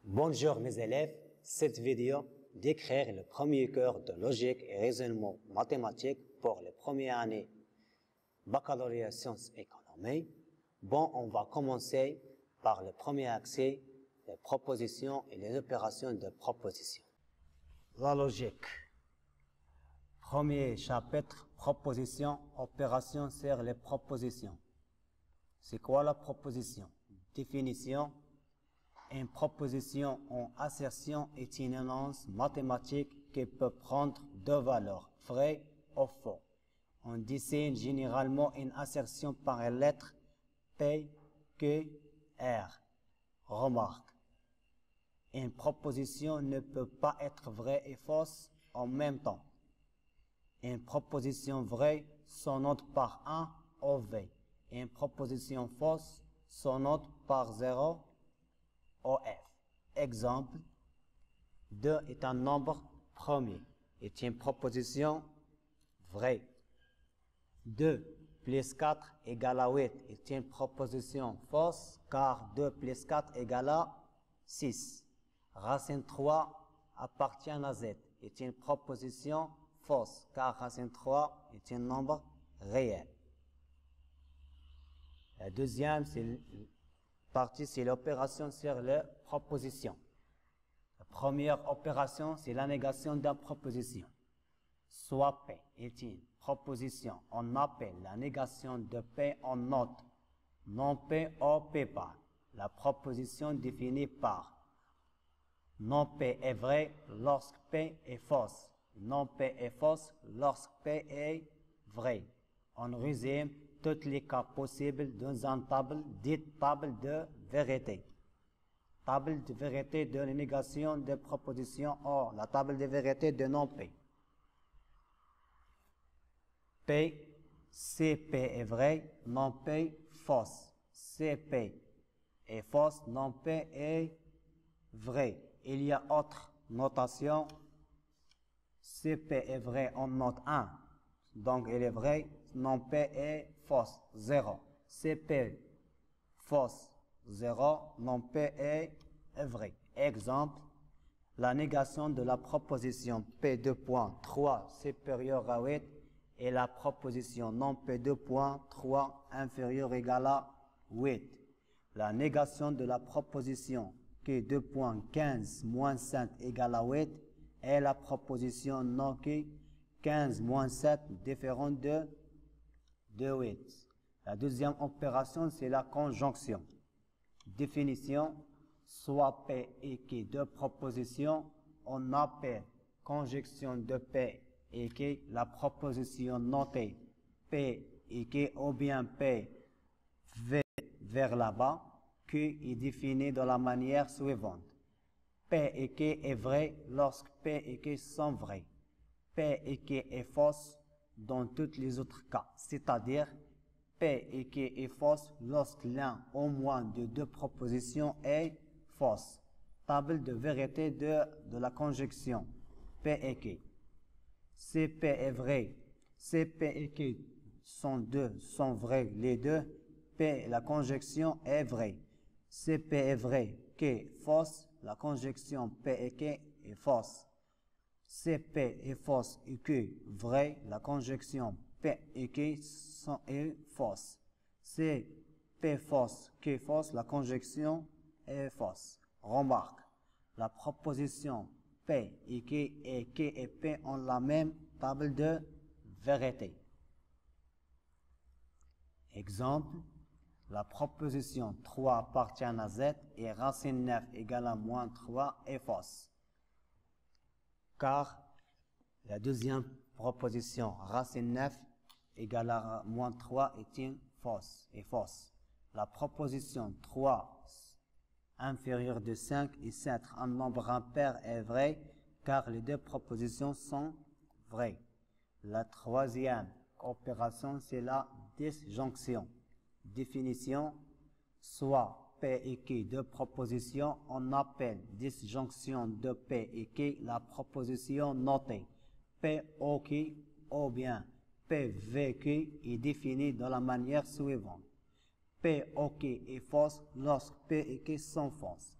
Bonjour mes élèves, cette vidéo décrire le premier cours de logique et raisonnement mathématique pour les premières années baccalauréat sciences économie. Bon, on va commencer par le premier accès, les propositions et les opérations de proposition. La logique. Premier chapitre, proposition, opération sur les propositions. C'est quoi la proposition? Définition. Une proposition en assertion est une énonce mathématique qui peut prendre deux valeurs, vraies ou faux. On dessine généralement une assertion par une lettre P, Q, R. Remarque. Une proposition ne peut pas être vraie et fausse en même temps. Une proposition vraie se note par 1 ou V. Une proposition fausse se note par 0 ou F. Exemple, 2 est un nombre premier, est une proposition vraie. 2 plus 4 égale à 8 est une proposition fausse car 2 plus 4 égale à 6. Racine 3 appartient à Z est une proposition fausse car racine 3 est un nombre réel. La deuxième partie, c'est l'opération sur les propositions. La première opération, c'est la négation d'une proposition. Soit P est une proposition, on appelle la négation de P en note, non P ou P par. La proposition définie par non P est vrai lorsque P est fausse, non P est fausse lorsque P est vrai. On résume tous les cas possibles dans une table dite table de vérité. Table de vérité de la négation de proposition or la table de vérité de non P. P, CP est vrai, non P fausse. CP est fausse, non P est vrai. Il y a autre notation. CP est vrai, on note 1. Donc, il est vrai, non P est fausse, 0. CP fausse, 0, non P est vrai. Exemple, la négation de la proposition P2.3 supérieur à 8 et la proposition non P2.3 inférieur ou égal à 8. La négation de la proposition Q2.15 moins 7 égale à 8 et la proposition non Q 15 moins 7 différent de 8. La deuxième opération, c'est la conjonction. Définition, soit P et Q deux propositions, on appelle conjonction de P et Q la proposition notée P et Q ou bien P vers là-bas. Q est défini de la manière suivante. P et Q est vrai lorsque P et Q sont vrais. P et Q est fausse dans tous les autres cas, c'est-à-dire P et Q est fausse lorsque l'un ou moins de deux propositions est fausse. Table de vérité de la conjonction P et Q. Si P est vrai, si P et Q sont vrais les deux, P, la conjonction est vraie. Si P est vrai, Q fausse, la conjonction P et Q est fausse. Si P est fausse et Q vrai, la conjonction P et Q est fausse. Si P fausse, Q fausse, la conjonction est fausse. Remarque, la proposition P et Q et P ont la même table de vérité. Exemple, la proposition 3 appartient à Z et racine 9 égale à moins 3 est fausse. Car la deuxième proposition, racine 9 égale à moins 3 est fausse. La proposition 3 inférieure de 5 et 7, un nombre impair est vrai car les deux propositions sont vraies. La troisième opération, c'est la disjonction. Définition, soit P et Q deux propositions, on appelle disjonction de P et Q la proposition notée. P ou Q ou bien P V Q est définie de la manière suivante. P ou Q est fausse lorsque P et Q sont fausses.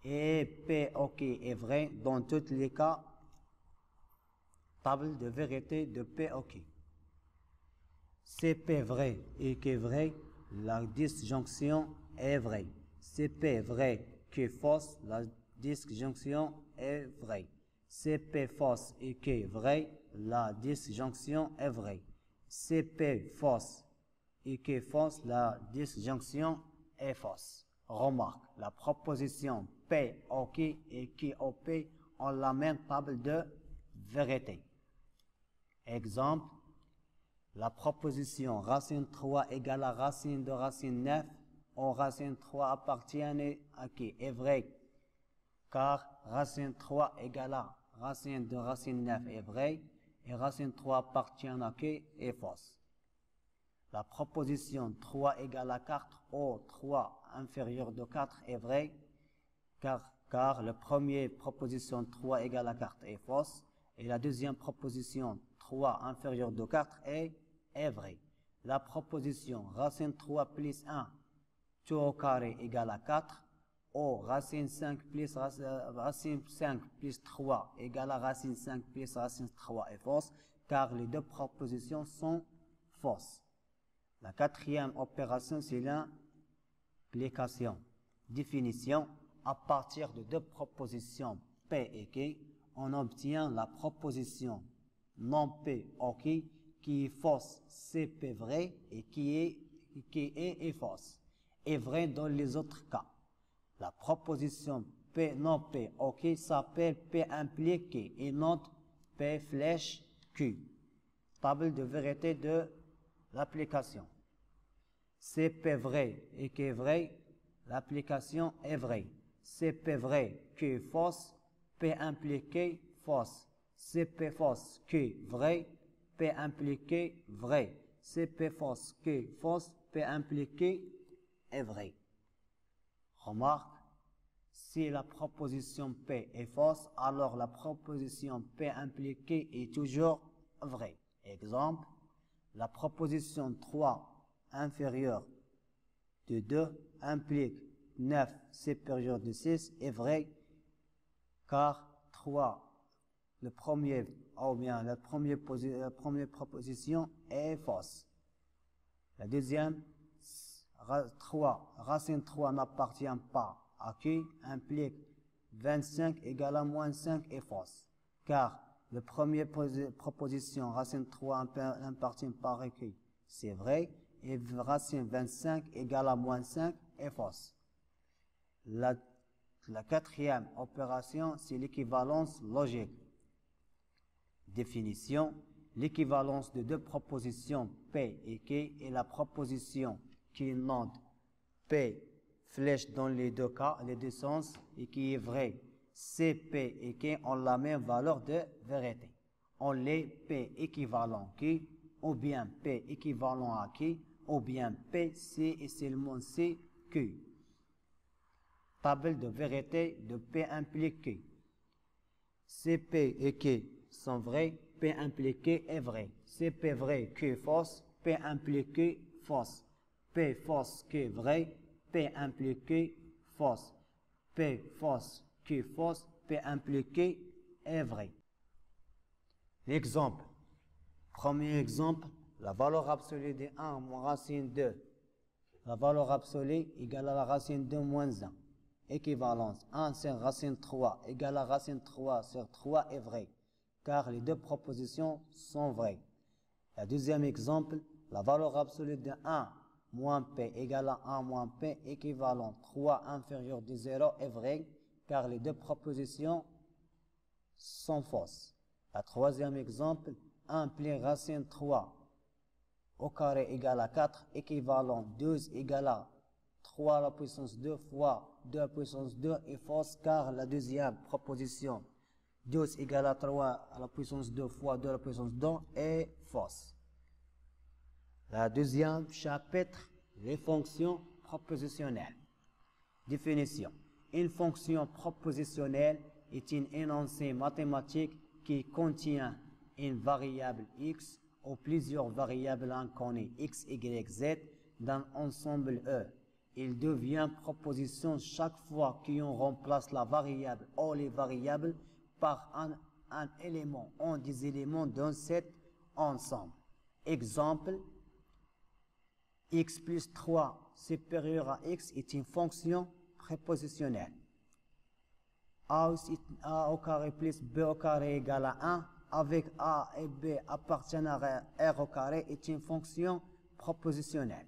et P OK est vrai dans tous les cas. Table de vérité de P OK. Si P vrai et Q vrai, la disjonction est vraie. Si P vrai, Q fausse, la disjonction est vraie. Si P fausse et Q vrai, la disjonction est vraie. Si P fausse et Q fausse, la disjonction est fausse. Remarque, la proposition P OK et Q OP ont la même table de vérité. Exemple, la proposition racine 3 égale à racine de racine 9 ou racine 3 appartient à qui est vrai, car racine 3 égale à racine de racine 9 est vrai et racine 3 appartient à qui est fausse. La proposition 3 égale à 4 ou 3 inférieur de 4 est vrai, car la première proposition 3 égale à 4 est fausse et la deuxième proposition 3 inférieur de 4 est vrai. La proposition racine 3 plus 1 tout au carré égale à 4 ou racine 5 plus racine 5 plus 3 égale à racine 5 plus racine 3 est fausse car les deux propositions sont fausses. La quatrième opération, c'est l'implication. Définition, à partir de deux propositions P et Q, on obtient la proposition non P OK qui est fausse, c'est P vrai et qui est fausse, est vrai dans les autres cas. La proposition P non P OK s'appelle P impliqué et non P flèche Q. Table de vérité de l'application. C'est P vrai et Q est vrai, l'application est vraie. C'est P vrai, Q est fausse, P impliqué, fausse. C'est P fausse, Q vrai, P impliqué, vrai. C'est P fausse, Q fausse, P impliqué est vrai. Remarque, si la proposition P est fausse, alors la proposition P impliquée est toujours vraie. Exemple, la proposition 3 inférieure de 2 implique 9 supérieur de 6 est vrai car 3, la première proposition est fausse. La deuxième, 3, racine 3 n'appartient pas à Q implique 25 égale à moins 5 est fausse car la première proposition racine 3 appartient pas à Q, c'est vrai, et racine 25 égale à moins 5 est fausse. La quatrième opération, c'est l'équivalence logique. Définition, l'équivalence de deux propositions P et Q est la proposition qui note P flèche dans les deux cas, les deux sens, et qui est vraie. C, P et Q ont la même valeur de vérité. On les P équivalent Q, ou bien P équivalent à Q, ou bien P, C et seulement C, Q. Table de vérité de P impliqué. Si P et Q sont vrais, P impliqué est vrai. Si P vrai, Q fausse, P impliqué fausse. P fausse, Q vrai, P impliqué fausse. P fausse, Q fausse, P impliqué est vrai. L'exemple. Premier exemple, la valeur absolue de 1 moins racine 2. La valeur absolue égale à la racine 2 moins 1. Équivalence 1 sur racine 3 égale à racine 3 sur 3 est vrai, car les deux propositions sont vraies. Le deuxième exemple, la valeur absolue de 1 moins P égale à 1 moins P équivalent 3 inférieur de 0 est vrai, car les deux propositions sont fausses. Le troisième exemple, 1 plus racine 3 au carré égale à 4 équivalent 12 égale à 3 à la puissance 2 fois 2 à la puissance 2 est fausse car la deuxième proposition 12 égale à 3 à la puissance 2 fois 2 à la puissance 2 est fausse. La deuxième chapitre, les fonctions propositionnelles. Définition. Une fonction propositionnelle est un énoncé mathématique qui contient une variable x ou plusieurs variables inconnues x, y, z d'un ensemble E. il devient proposition chaque fois qu'on remplace la variable ou les variables par un élément ou des éléments d'un set ensemble. Exemple, x plus 3 supérieur à x est une fonction prépositionnelle. A au carré plus b au carré égale à 1 avec a et b appartiennent à r au carré est une fonction propositionnelle.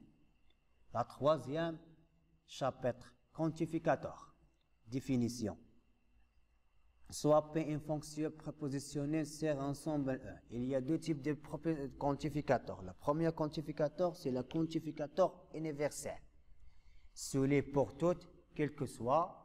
La troisième chapitre, quantificateur. Définition. Soit P une fonction prépositionnelle sur ensemble E. Il y a deux types de quantificateurs. Le premier quantificateur, c'est le quantificateur universel. Celui pour toutes, quel que soit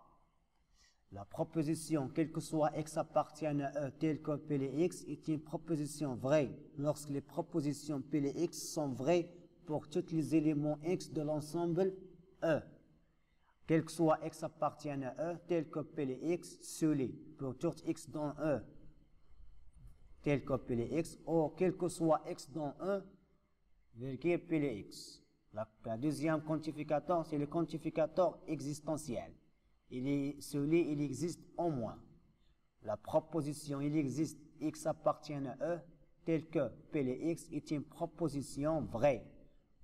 la proposition, quel que soit x appartient à E tel que P et x, est une proposition vraie lorsque les propositions P et x sont vraies pour tous les éléments x de l'ensemble E. Quel que soit x appartient à E, tel que P et x, celui pour tout x dans E, tel que P et x, ou quel que soit x dans E, virgule P et x. La deuxième quantificateur, c'est le quantificateur existentiel. Il existe au moins. La proposition, il existe x appartient à E, tel que P et x est une proposition vraie.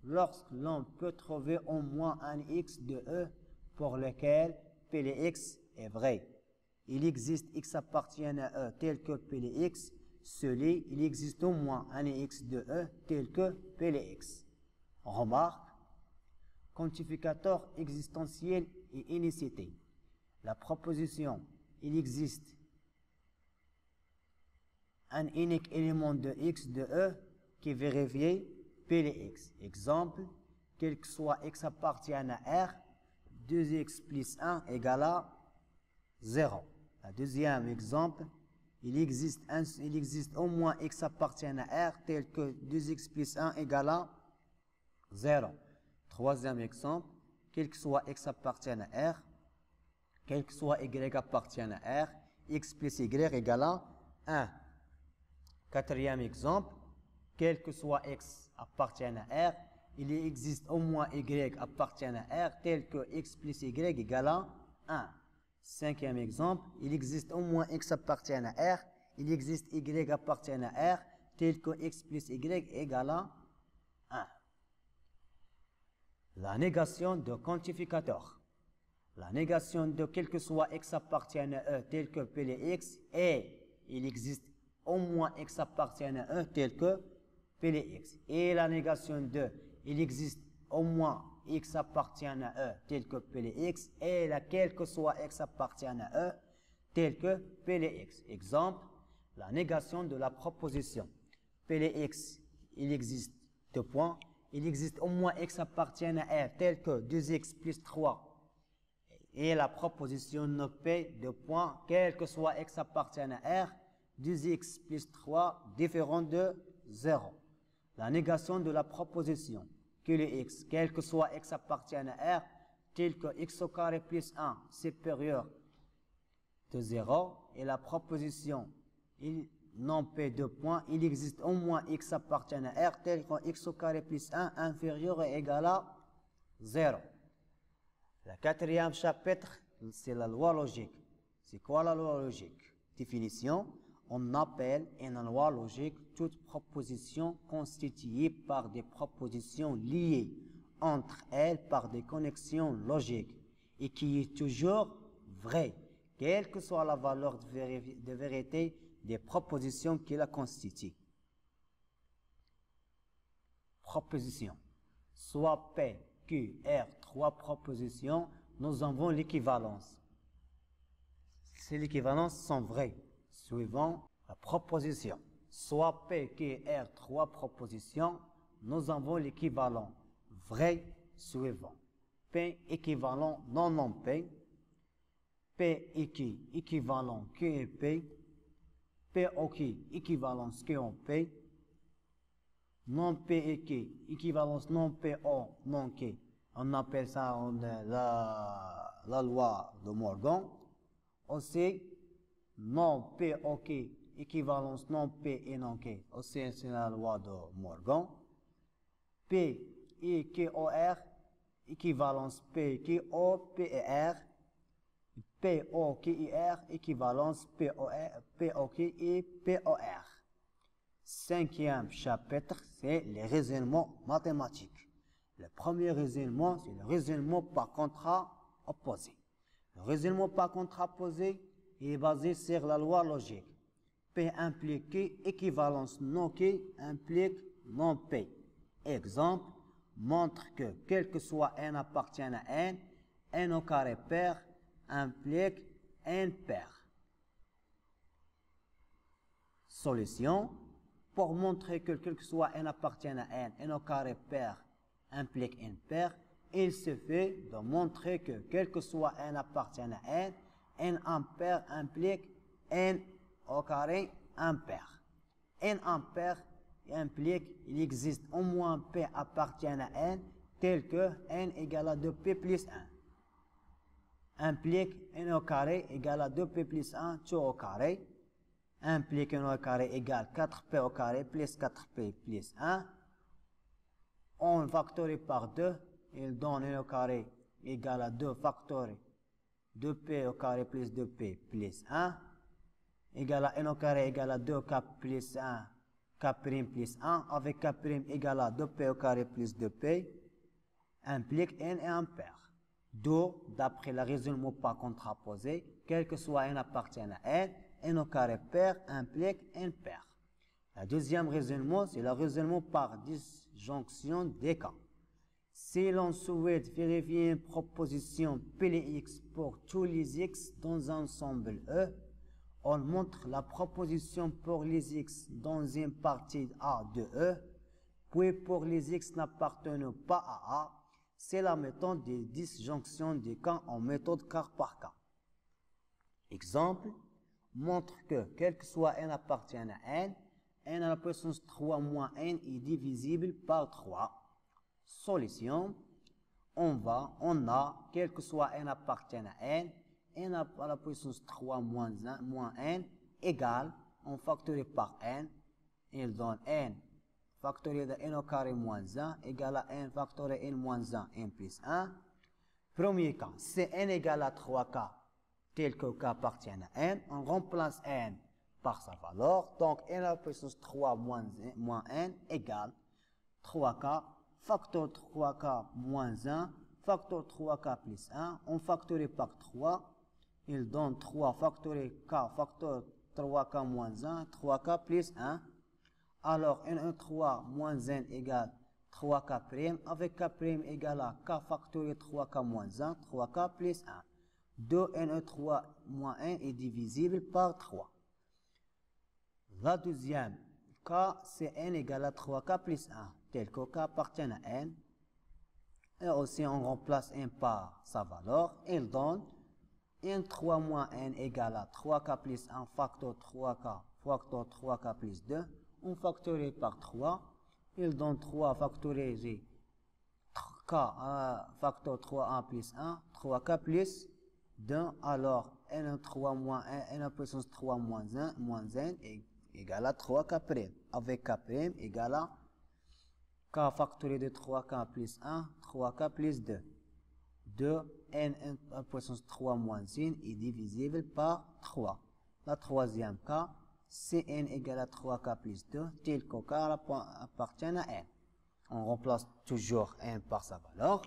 Lorsque l'on peut trouver au moins un x de E pour lequel P et x est vrai. Il existe x appartient à E tel que P et x, il existe au moins un x de E tel que P et x. Remarque, quantificateur existentiel et unicité. La proposition, il existe un unique élément de x de E qui vérifie P et x. Exemple, quel que soit x appartient à R, 2x plus 1 égale à 0. Le deuxième exemple, il existe au moins x appartient à R tel que 2x plus 1 égale à 0. Troisième exemple, quel que soit x appartient à R, quel que soit y appartient à R, x plus y égale à 1. Quatrième exemple, quel que soit x appartient à R, il existe au moins y appartient à R tel que x plus y égale à 1. Cinquième exemple, il existe au moins x appartient à R, il existe y appartient à R tel que x plus y égale à 1. La négation de quantificateur. La négation de quel que soit x appartient à E tel que P et x et il existe au moins x appartient à E tel que P et x. Et la négation de il existe au moins x appartient à E tel que P et x et quel que soit x appartient à E tel que P et x. Exemple, la négation de la proposition. P et x, il existe deux points. Il existe au moins x appartient à R tel que 2x plus 3 et la proposition ne P de points, quel que soit x appartient à R, 2x plus 3 différent de 0. La négation de la proposition que le x, quel que soit x appartient à R, tel que x au carré plus 1 supérieur de 0 et la proposition non P de points, il existe au moins x appartient à R tel que x au carré plus 1 inférieur et égal à 0. Le quatrième chapitre, c'est la loi logique. C'est quoi la loi logique? Définition, on appelle une loi logique toute proposition constituée par des propositions liées entre elles par des connexions logiques et qui est toujours vraie, quelle que soit la valeur de vérité des propositions qui la constituent. Proposition. Soit P, Q, R, trois propositions, nous avons l'équivalence. Ces équivalences sont vraies, suivant la proposition. Soit P, Q, R, trois propositions, nous avons l'équivalent vrai suivant. P équivalent non P, P et Q équivalent Q et P, P ou Q équivalence Q en P, non P et Q équivalence non P ou non Q. On appelle ça la loi de Morgan. Aussi, non P ou Q équivalence non P et non Q. Aussi, c'est la loi de Morgan. P et Q ou R équivalence P qui O, P et R. P, O, Q, I, R, équivalence P, O, Q, I, P, O, R. Cinquième chapitre, c'est les raisonnements mathématiques. Le premier raisonnement, c'est le raisonnement par contrat opposé. Le raisonnement par contrat opposé est basé sur la loi logique. P implique Q, équivalence non Q implique non P. Exemple, montre que quel que soit n appartient à n, n au carré pair implique n pair. Solution, pour montrer que quel que soit n appartient à n, n au carré pair implique n pair, il suffit de montrer que quel que soit n appartient à n impair implique n au carré impair. N impair implique il existe au moins p appartient à n tel que n égale à 2p plus 1. Implique n au carré égale à 2p plus 1 tout au carré. Implique n au carré égale 4p au carré plus 4p plus 1. On factorise par 2, il donne n au carré égale à 2 factoré 2p au carré plus 2p plus 1 égale à n au carré égale à 2k plus 1 k' plus 1 avec k' égale à 2p au carré plus 2p implique n est impair. D'où, d'après le raisonnement par contraposé, quel que soit n appartient à n au carré pair implique n pair. Le deuxième raisonnement, c'est le raisonnement par disjonction des cas. Si l'on souhaite vérifier une proposition P(x) pour tous les x dans un ensemble E, on montre la proposition pour les x dans une partie A de E, puis pour les x n'appartenant pas à A, c'est la méthode de disjonction des cas en méthode cas par cas. Exemple, montre que quel que soit n appartient à n à la puissance 3 moins n est divisible par 3. Solution, on a, quel que soit n appartient à n à la puissance 3 moins n égale, on factorise par n, il donne n factorié de n au carré moins 1 égale à n factorié n moins 1, n plus 1. Premier cas, c'est n égale à 3k, tel que k appartient à n, on remplace n par sa valeur, donc n à la puissance 3 moins n égale 3k, facteur 3k moins 1, facteur 3k plus 1, on factorise par 3, il donne 3 factoré k, facteur 3k moins 1, 3k plus 1. Alors, n3 moins n égale 3k', avec k' égale à k factorié 3k moins 1, 3k plus 1. 2n3 moins n est divisible par 3. La deuxième cas, c'est n égale à 3k plus 1, tel que k appartient à n. Et aussi, on remplace n par sa valeur. Il donne n3 moins n égale à 3k plus 1 facteur 3k plus 2. On factorise par 3. Il donne 3 factorisé k facteur 3a plus 1, 3k plus 2. Alors, n3 moins n, n à puissance 3 moins n égale à 3k', avec k' égale à k factoré de 3k plus 1, 3k plus 2. 2 n à puissance 3 moins n est divisible par 3. La troisième cas, c'est n égale à 3k plus 2, tel que k appartient à n. On remplace toujours n par sa valeur.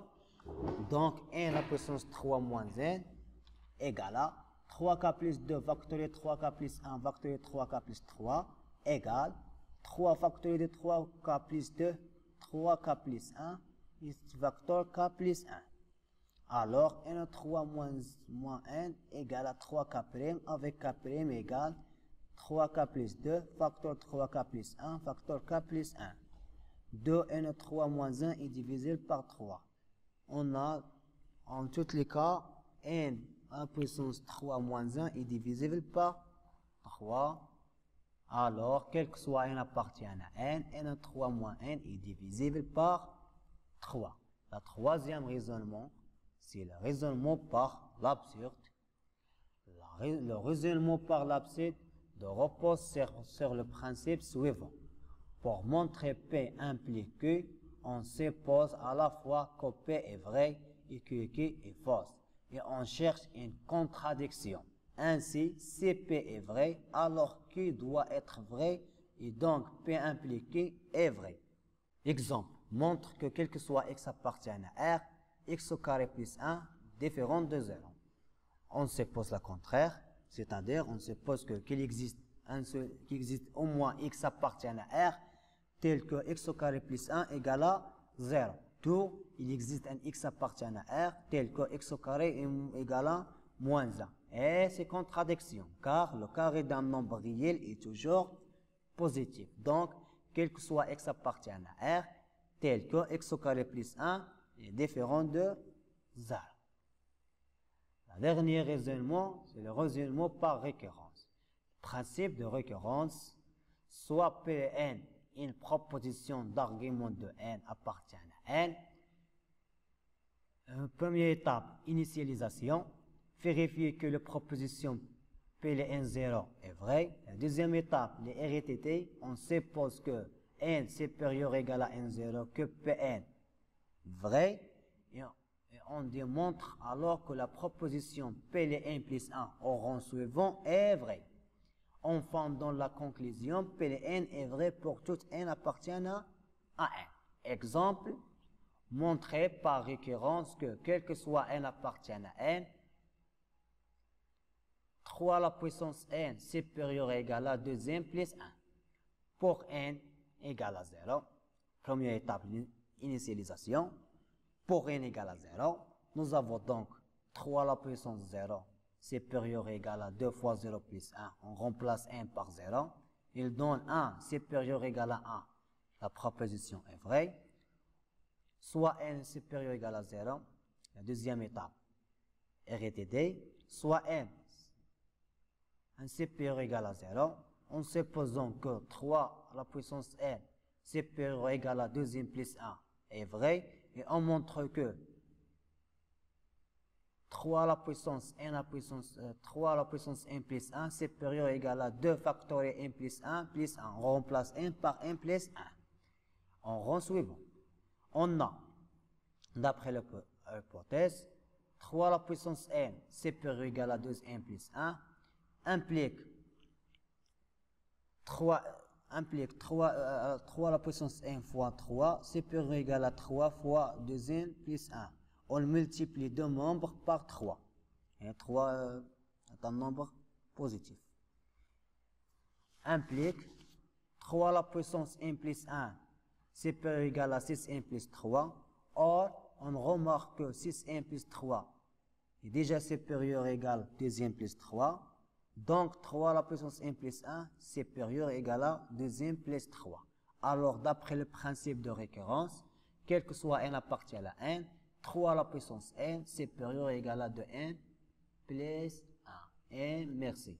Donc, n à puissance 3 moins n égale à 3k plus 2 factorié 3k plus 1 factorié 3k plus 3 égale 3 factorié de 3k plus 2, 3k plus 1, facteur k plus 1. Alors, n3 moins n égale à 3k' avec k' égale 3k plus 2, facteur 3k plus 1, facteur k plus 1. 2n3 moins 1 est divisible par 3. On a, en tous les cas, n à puissance 3 moins 1 est divisible par 3. Alors, quel que soit n appartient à n, n3 moins n est divisible par 3. Le troisième raisonnement, c'est le raisonnement par l'absurde. Le raisonnement par l'absurde repose sur le principe suivant. Pour montrer P implique Q, on suppose à la fois que P est vrai et que Q est fausse. Et on cherche une contradiction. Ainsi, si P est vrai, alors Q doit être vrai et donc P implique Q est vrai. Exemple, montre que quel que soit x appartient à R, x au carré plus 1 différent de 0. On suppose le contraire, c'est-à-dire on suppose qu'il existe au moins x appartient à R, tel que x au carré plus 1 égale à 0. D'où il existe un x appartient à R, tel que x au carré est égal à moins 1. Et c'est contradiction, car le carré d'un nombre réel est toujours positif. Donc, quel que soit x appartient à R, tel que x au carré plus 1 est différent de 0. Le dernier raisonnement, c'est le raisonnement par récurrence. Principe de récurrence, soit Pn, une proposition d'argument de n appartient à n. Première étape, initialisation. Vérifier que la proposition Pn0 est vraie. La deuxième étape, les RTT. On suppose que n supérieur ou égal à n0, que Pn vrai. Et on démontre alors que la proposition Pn plus 1 au rang suivant est vraie. Enfin, dans la conclusion, Pn est vrai pour tout n appartenant à n. Exemple, montrer par récurrence que quel que soit n appartient à n, 3 à la puissance n supérieur ou égal à 2n plus 1. Pour n égale à 0, première étape, initialisation. Pour n égale à 0, nous avons donc 3 à la puissance 0 supérieur ou égal à 2 fois 0 plus 1. On remplace 1 par 0. Il donne 1 supérieur ou égal à 1. La proposition est vraie. Soit n supérieur ou égal à 0. La deuxième étape, RTD. Soit n supérieur ou égal à 0. En supposant que 3 à la puissance n supérieur ou égal à 2n plus 1 est vrai. Et on montre que 3 à la puissance n plus 1 supérieur ou égal à 2 factoriel n plus 1 plus 1. On remplace n par n plus 1. En rang suivant, on a, d'après l'hypothèse, 3 à la puissance n supérieur ou égal à 2n plus 1 implique 3 à la puissance n fois 3 supérieur ou égal à 3 fois 2n plus 1. On multiplie deux membres par 3. Et 3 est un nombre positif. Implique 3 à la puissance n plus 1 supérieur ou égal à 6n plus 3. Or, on remarque que 6n plus 3 est déjà supérieur ou égal à 2n plus 3. Donc, 3 à la puissance n plus 1 supérieur ou égal à 2n plus 3. Alors, d'après le principe de récurrence, quel que soit n appartient à n, 3 à la puissance n supérieur ou égal à 2n plus 1. Et merci.